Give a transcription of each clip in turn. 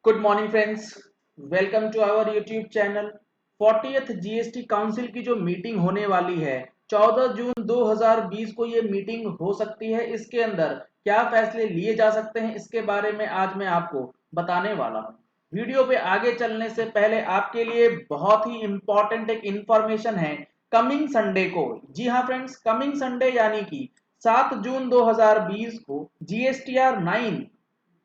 Good morning friends, welcome to our YouTube channel. 40th GST council की जो meeting होने वाली है 14 जून 2020 को ये मीटिंग हो सकती है। इसके अंदर क्या फैसले लिए जा सकते हैं इसके बारे में आज मैं आपको बताने वाला हूँ। वीडियो पे आगे चलने से पहले आपके लिए बहुत ही इंपॉर्टेंट एक इंफॉर्मेशन है। कमिंग संडे को, जी हाँ फ्रेंड्स, कमिंग संडे यानी कि 7 जून 2020 को जीएसटीआर 9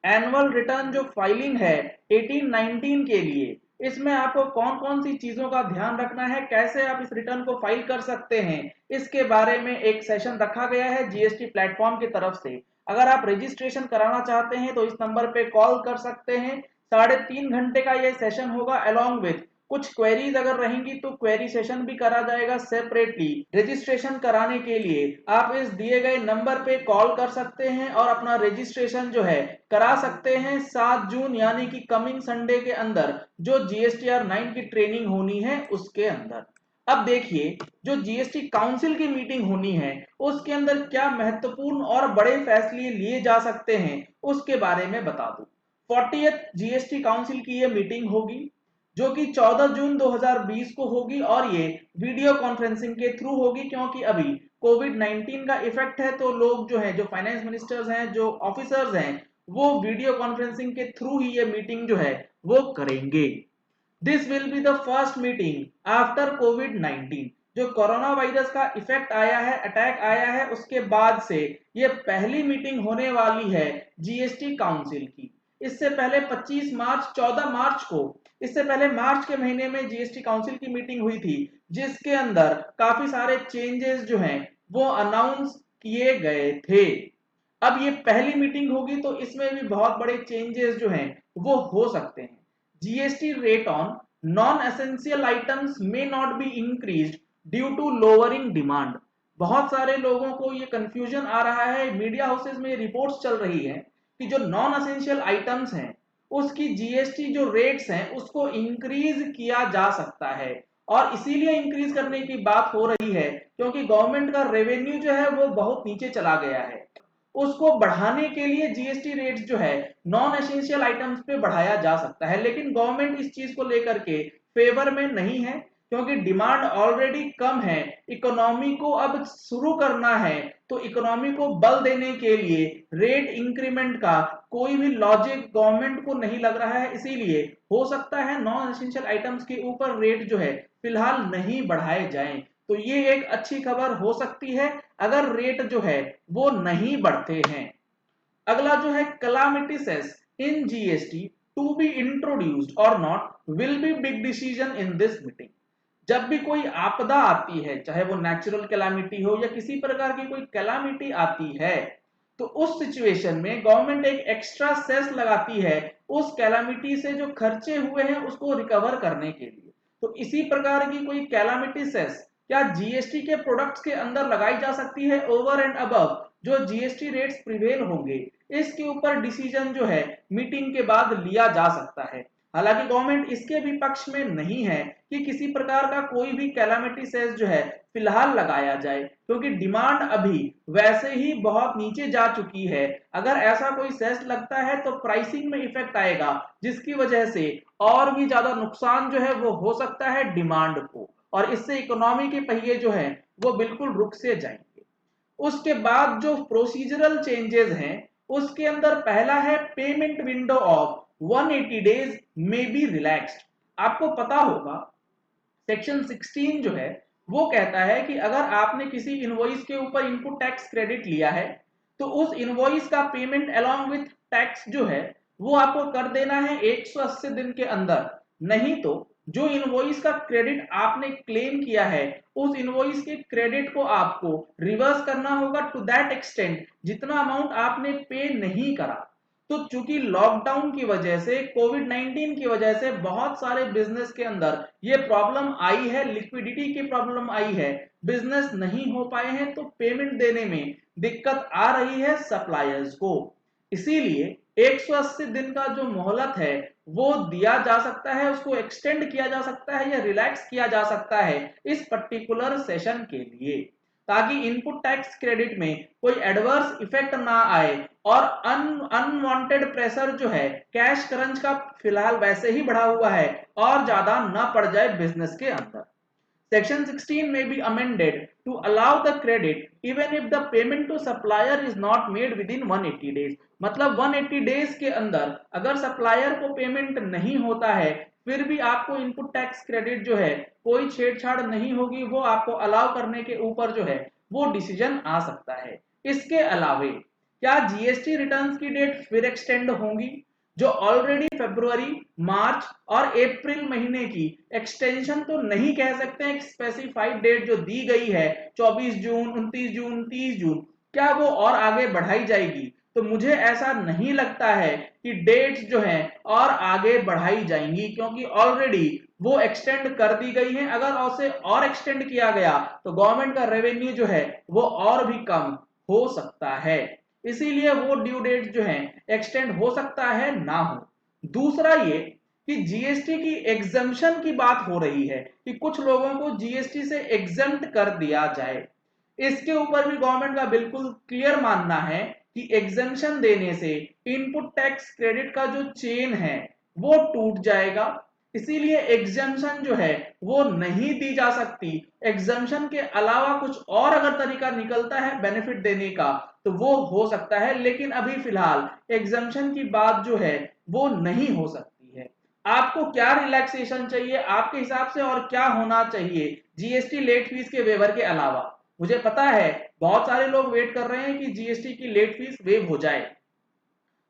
एनुअल रिटर्न जो फाइलिंग है 18-19 के लिए, इसमें आपको कौन कौन सी चीजों का ध्यान रखना है, कैसे आप इस रिटर्न को फाइल कर सकते हैं, इसके बारे में एक सेशन रखा गया है जीएसटी प्लेटफॉर्म की तरफ से। अगर आप रजिस्ट्रेशन कराना चाहते हैं तो इस नंबर पे कॉल कर सकते हैं। 3.5 घंटे का ये सेशन होगा। अलोंग विथ कुछ क्वेरीज अगर रहेंगी तो क्वेरी सेशन भी करा जाएगा सेपरेटली। रजिस्ट्रेशन कराने के लिए आप इस दिए गए नंबर पे कॉल कर सकते हैं और अपना रजिस्ट्रेशन जो है करा सकते हैं 7 जून यानी कि कमिंग संडे के अंदर, जो जीएसटीआर 9 की ट्रेनिंग होनी है उसके अंदर। अब देखिए, जो जीएसटी काउंसिल की मीटिंग होनी है उसके अंदर क्या महत्वपूर्ण और बड़े फैसले लिए जा सकते हैं उसके बारे में बता दूं। 40th जीएसटी काउंसिल की ये मीटिंग होगी जो कि 14 जून 2020 को होगी और ये वीडियो कॉन्फ्रेंसिंग के थ्रू होगी, क्योंकि अभी कोविड 19 का इफेक्ट है। तो लोग जो है, जो फाइनेंस मिनिस्टर्स हैं, जो ऑफिसर्स हैं, वो वीडियो कॉन्फ्रेंसिंग के थ्रू ही ये मीटिंग जो है वो करेंगे। This will be the first meeting after Covid 19। जो कोरोना वायरस का इफेक्ट आया है, अटैक आया है, उसके बाद से ये पहली मीटिंग होने वाली है जीएसटी काउंसिल की। इससे पहले 25 मार्च 14 मार्च को, इससे पहले मार्च के महीने में जीएसटी काउंसिल की मीटिंग हुई थी जिसके अंदर काफी सारे चेंजेस जो हैं वो अनाउंस किए गए थे। अब ये पहली मीटिंग होगी तो इसमें भी बहुत बड़े चेंजेस जो हैं वो हो सकते हैं। GST rate on non essential items may not be increased due to lowering demand. बहुत सारे लोगों को ये कंफ्यूजन आ रहा है, मीडिया हाउसेस में रिपोर्ट्स चल रही है कि जो नॉन एसेंशियल आइटम्स हैं उसकी जीएसटी जो रेट्स हैं उसको इंक्रीज किया जा सकता है। और इसीलिए इंक्रीज करने की बात हो रही है क्योंकि गवर्नमेंट का रेवेन्यू जो है वो बहुत नीचे चला गया है। उसको बढ़ाने के लिए जीएसटी रेट्स जो है नॉन एसेंशियल आइटम्स पे बढ़ाया जा सकता है, लेकिन गवर्नमेंट इस चीज को लेकर के फेवर में नहीं है क्योंकि डिमांड ऑलरेडी कम है। इकोनॉमी को अब शुरू करना है तो इकोनॉमी को बल देने के लिए रेट इंक्रीमेंट का कोई भी लॉजिक गवर्नमेंट को नहीं लग रहा है। इसीलिए हो सकता है नॉन एसेंशियल आइटम्स के ऊपर रेट जो है फिलहाल नहीं बढ़ाए जाएं। तो ये एक अच्छी खबर हो सकती है अगर रेट जो है वो नहीं बढ़ते हैं। अगला जो है calamity cess in GST to be introduced और not will be big decision in this meeting. जब भी कोई आपदा आती है, चाहे वो नेचुरल कैलामिटी हो या किसी प्रकार की कोई कैलामिटी आती है, तो उस सिचुएशन में गवर्नमेंट एक एक्स्ट्रा सेस लगाती है उस कैलामिटी से जो खर्चे हुए हैं उसको रिकवर करने के लिए। तो इसी प्रकार की कोई कैलामिटी सेस क्या जीएसटी के प्रोडक्ट्स के अंदर लगाई जा सकती है ओवर एंड अबव जो जीएसटी रेट्स प्रिवेल होंगे। इसके ऊपर डिसीजन जो है मीटिंग के बाद लिया जा सकता है। हालांकि गवर्नमेंट इसके भी पक्ष में नहीं है कि किसी प्रकार का कोई भी कैलामिटी सेस जो है फिलहाल लगाया जाए, क्योंकि डिमांड अभी वैसे ही बहुत नीचे जा चुकी है। अगर ऐसा कोई सेस लगता है तो प्राइसिंग में इफेक्ट आएगा जिसकी वजह से और भी ज्यादा नुकसान जो है वो हो सकता है डिमांड को, और इससे इकोनॉमी के पहिए जो है वो बिल्कुल रुक से जाएंगे। उसके बाद जो प्रोसीजरल चेंजेस हैं उसके अंदर पहला है पेमेंट विंडो ऑफ 180 डेज में बी रिलैक्स्ड। आपको पता होगा सेक्शन 16 जो है वो कहता है कि अगर आपने किसी इनवॉइस के ऊपर इनपुट टैक्स क्रेडिट लिया है तो उस इनवॉइस का पेमेंट अलोंग विथ टैक्स जो है वो आपको कर देना है 180 दिन के अंदर। नहीं तो जो इनवॉइस का क्रेडिट आपने क्लेम किया है उस इनवॉइस के क्रेडिट को आपको रिवर्स करना होगा टू दैट एक्सटेंट जितना अमाउंट आपने पे नहीं करा। तो चूंकि लॉकडाउन की वजह से, कोविड 19 की वजह से बहुत सारे बिजनेस के अंदर ये प्रॉब्लम आई है, लिक्विडिटी की प्रॉब्लम आई है, बिजनेस नहीं हो पाए हैं, तो पेमेंट देने में दिक्कत आ रही है सप्लायर्स को। इसीलिए 180 दिन का जो मोहलत है वो दिया जा सकता है, उसको एक्सटेंड किया जा सकता है या रिलैक्स किया जा सकता है इस पर्टिकुलर सेशन के लिए। ताकि इनपुट टैक्स क्रेडिट में कोई एडवर्स इफेक्ट ना आए और अनवांटेड प्रेशर जो है कैश क्रंच का फिलहाल वैसे ही बढ़ा हुआ है और ज्यादा ना पड़ जाए बिजनेस के अंदर। Section 16 may be amended to allow the credit even if the payment to supplier is not made within 180 days। मतलब 180 days के अंदर अगर सप्लायर को पेमेंट नहीं होता है फिर भी आपको इनपुट टैक्स क्रेडिट जो है कोई छेड़छाड़ नहीं होगी, वो आपको अलाउ करने के ऊपर जो है वो डिसीजन आ सकता है। इसके अलावे क्या जीएसटी रिटर्न्स की डेट फिर एक्सटेंड होंगी? जो ऑलरेडी फरवरी, मार्च और अप्रैल महीने की एक्सटेंशन तो नहीं कह सकते हैं, स्पेसिफाइड डेट जो दी गई है 24 जून, 29 जून, 30 जून, क्या वो और आगे बढ़ाई जाएगी? तो मुझे ऐसा नहीं लगता है कि डेट्स जो हैं और आगे बढ़ाई जाएंगी, क्योंकि ऑलरेडी वो एक्सटेंड कर दी गई है। अगर उसे और एक्सटेंड किया गया तो गवर्नमेंट का रेवेन्यू जो है वो और भी कम हो सकता है, इसीलिए वो ड्यू डेट जो है एक्सटेंड हो सकता है ना हो। दूसरा ये कि जीएसटी की एग्जम्पशन की बात हो रही है कि कुछ लोगों को जीएसटी से एग्जम्प्ट कर दिया जाए। इसके ऊपर भी गवर्नमेंट का बिल्कुल क्लियर मानना है कि एग्जम्पशन देने से इनपुट टैक्स क्रेडिट का जो चेन है वो टूट जाएगा, इसीलिए एग्जम्पशन जो है वो नहीं दी जा सकती। एग्जम्पशन के अलावा कुछ और अगर तरीका निकलता है बेनिफिट देने का तो वो हो सकता है, लेकिन अभी फिलहाल एग्जम्पशन की बात जो है वो नहीं हो सकती है। आपको क्या रिलैक्सेशन चाहिए आपके हिसाब से और क्या होना चाहिए जीएसटी लेट फीस के वेवर के अलावा? मुझे पता है बहुत सारे लोग वेट कर रहे हैं कि जीएसटी की लेट फीस वेव हो जाए।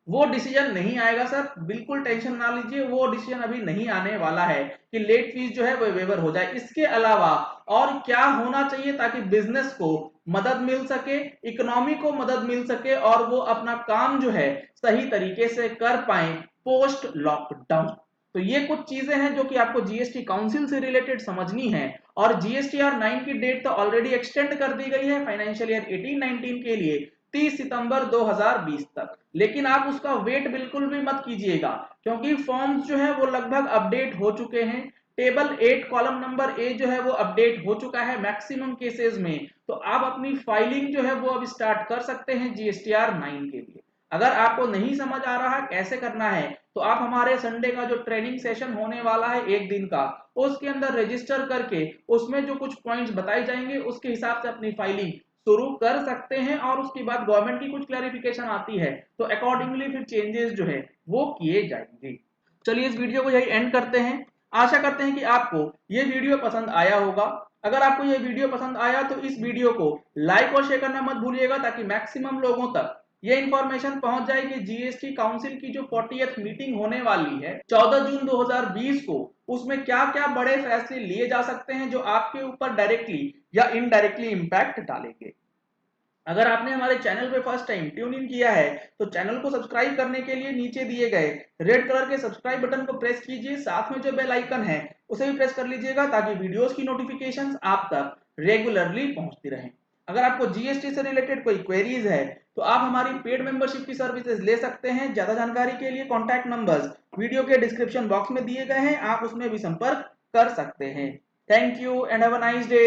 वो डिसीजन नहीं आएगा सर, बिल्कुल टेंशन ना लीजिए, वो डिसीजन अभी नहीं आने वाला है कि लेट फीस जो है वो वेवर हो जाए। इसके अलावा और क्या होना चाहिए ताकि बिजनेस को मदद मिल सके, इकोनॉमी को मदद मिल सके और वो अपना काम जो है सही तरीके से कर पाए पोस्ट लॉकडाउन? तो ये कुछ चीजें हैं जो कि आपको जीएसटी काउंसिल से रिलेटेड समझनी है। और जीएसटीआर 9 की डेट तो ऑलरेडी एक्सटेंड कर दी गई है फाइनेंशियल ईयर 18-19 के लिए 30 सितंबर 2020 तक, लेकिन आप उसका वेट बिल्कुल भी मत कीजिएगा क्योंकि फॉर्म्स जो है वो लगभग अपडेट हो चुके हैं। टेबल 8 कॉलम नंबर ए जो है वो अपडेट हो चुका है मैक्सिमम केसेस में, तो आप अपनी फाइलिंग जो है वो अब स्टार्ट कर सकते हैं जीएसटीआर 9 के लिए। अगर आपको नहीं समझ आ रहा कैसे करना है तो आप हमारे संडे का जो ट्रेनिंग सेशन होने वाला है एक दिन का, उसके अंदर रजिस्टर करके उसमें जो कुछ पॉइंट्स बताए जाएंगे उसके हिसाब से अपनी फाइलिंग शुरू कर सकते हैं और उसके बाद गवर्नमेंट की कुछ क्लैरिफिकेशन आती है तो अकॉर्डिंगली फिर चेंजेस जो है वो किए जाएंगे। चलिए इस वीडियो को यही एंड करते हैं। आशा करते हैं कि आपको ये वीडियो पसंद आया होगा। अगर आपको ये वीडियो पसंद आया तो इस वीडियो को लाइक और शेयर करना मत भूलिएगा ताकि मैक्सिमम लोगों तक ये इंफॉर्मेशन पहुंच जाए कि जीएसटी काउंसिल की जो 40th मीटिंग होने वाली है 14 जून 2020 को, उसमें क्या क्या बड़े फैसले लिए जा सकते हैं जो आपके ऊपर डायरेक्टली या इनडायरेक्टली इंपैक्ट डालेंगे। अगर आपने हमारे चैनल पे फर्स्ट टाइम ट्यून इन किया है तो चैनल को सब्सक्राइब करने के लिए नीचे दिए गए रेड कलर के सब्सक्राइब बटन को प्रेस कीजिए, साथ में जो बेल आइकन है उसे भी प्रेस कर लीजिएगा ताकि वीडियोस की नोटिफिकेशंस आप तक रेगुलरली पहुंचती रहें। अगर आपको जीएसटी से रिलेटेड कोई क्वेरीज है तो आप हमारी पेड मेंबरशिप की सर्विसेज ले सकते हैं। ज्यादा जानकारी के लिए कॉन्टैक्ट नंबर्स वीडियो के डिस्क्रिप्शन बॉक्स में दिए गए हैं, आप उसमें भी संपर्क कर सकते हैं। Thank you and have a nice day.